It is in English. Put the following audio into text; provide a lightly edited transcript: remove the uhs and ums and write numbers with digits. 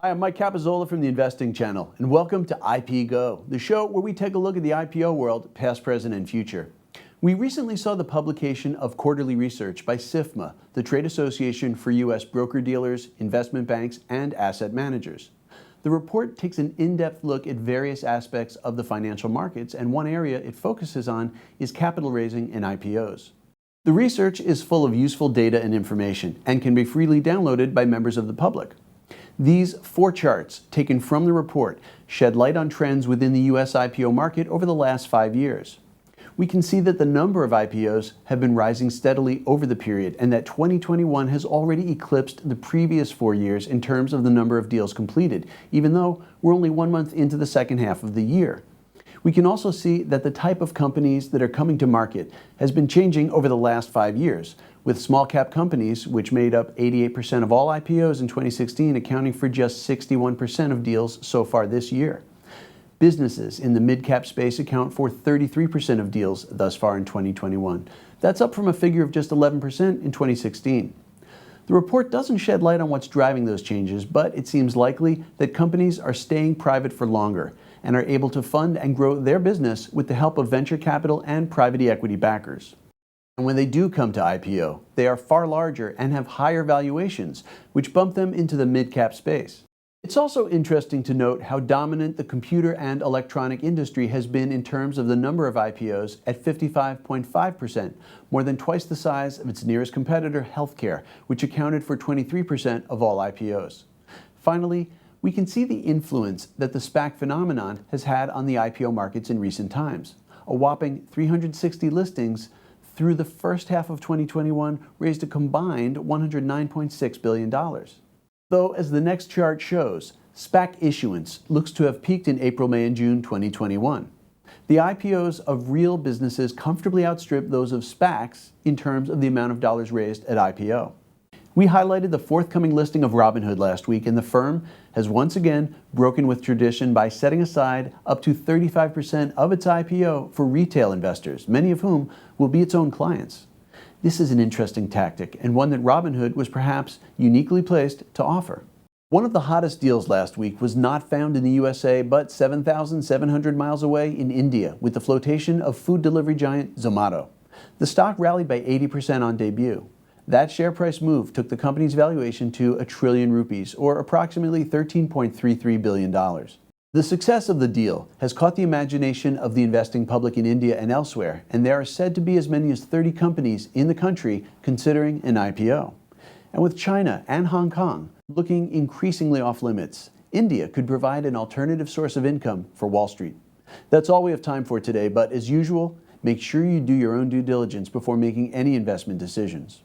Hi, I'm Mike Capizzola from the Investing Channel, and welcome to IPGo, the show where we take a look at the IPO world, past, present, and future. We recently saw the publication of quarterly research by SIFMA, the trade association for U.S. broker-dealers, investment banks, and asset managers. The report takes an in-depth look at various aspects of the financial markets, and one area it focuses on is capital raising in IPOs. The research is full of useful data and information and can be freely downloaded by members of the public. These 4 charts, taken from the report, shed light on trends within the U.S. IPO market over the last 5 years. We can see that the number of IPOs have been rising steadily over the period, and that 2021 has already eclipsed the previous 4 years in terms of the number of deals completed, even though we're only 1 month into the second half of the year. We can also see that the type of companies that are coming to market has been changing over the last 5 years, with small cap companies, which made up 88% of all IPOs in 2016, accounting for just 61% of deals so far this year. Businesses in the mid-cap space account for 33% of deals thus far in 2021. That's up from a figure of just 11% in 2016. The report doesn't shed light on what's driving those changes, but it seems likely that companies are staying private for longer and are able to fund and grow their business with the help of venture capital and private equity backers. And when they do come to IPO, they are far larger and have higher valuations, which bump them into the mid-cap space. It's also interesting to note how dominant the computer and electronic industry has been in terms of the number of IPOs at 55.5%, more than twice the size of its nearest competitor, healthcare, which accounted for 23% of all IPOs. Finally, we can see the influence that the SPAC phenomenon has had on the IPO markets in recent times. A whopping 360 listings through the first half of 2021 raised a combined $109.6 billion. Though, as the next chart shows, SPAC issuance looks to have peaked in April, May, and June 2021. The IPOs of real businesses comfortably outstrip those of SPACs in terms of the amount of dollars raised at IPO. We highlighted the forthcoming listing of Robinhood last week, and the firm has once again broken with tradition by setting aside up to 35% of its IPO for retail investors, many of whom will be its own clients. This is an interesting tactic, and one that Robinhood was perhaps uniquely placed to offer. One of the hottest deals last week was not found in the USA, but 7,700 miles away in India, with the flotation of food delivery giant Zomato. The stock rallied by 80% on debut. That share price move took the company's valuation to ₹1 trillion, or approximately $13.33 billion. The success of the deal has caught the imagination of the investing public in India and elsewhere, and there are said to be as many as 30 companies in the country considering an IPO. And with China and Hong Kong looking increasingly off limits, India could provide an alternative source of income for Wall Street. That's all we have time for today, but as usual, make sure you do your own due diligence before making any investment decisions.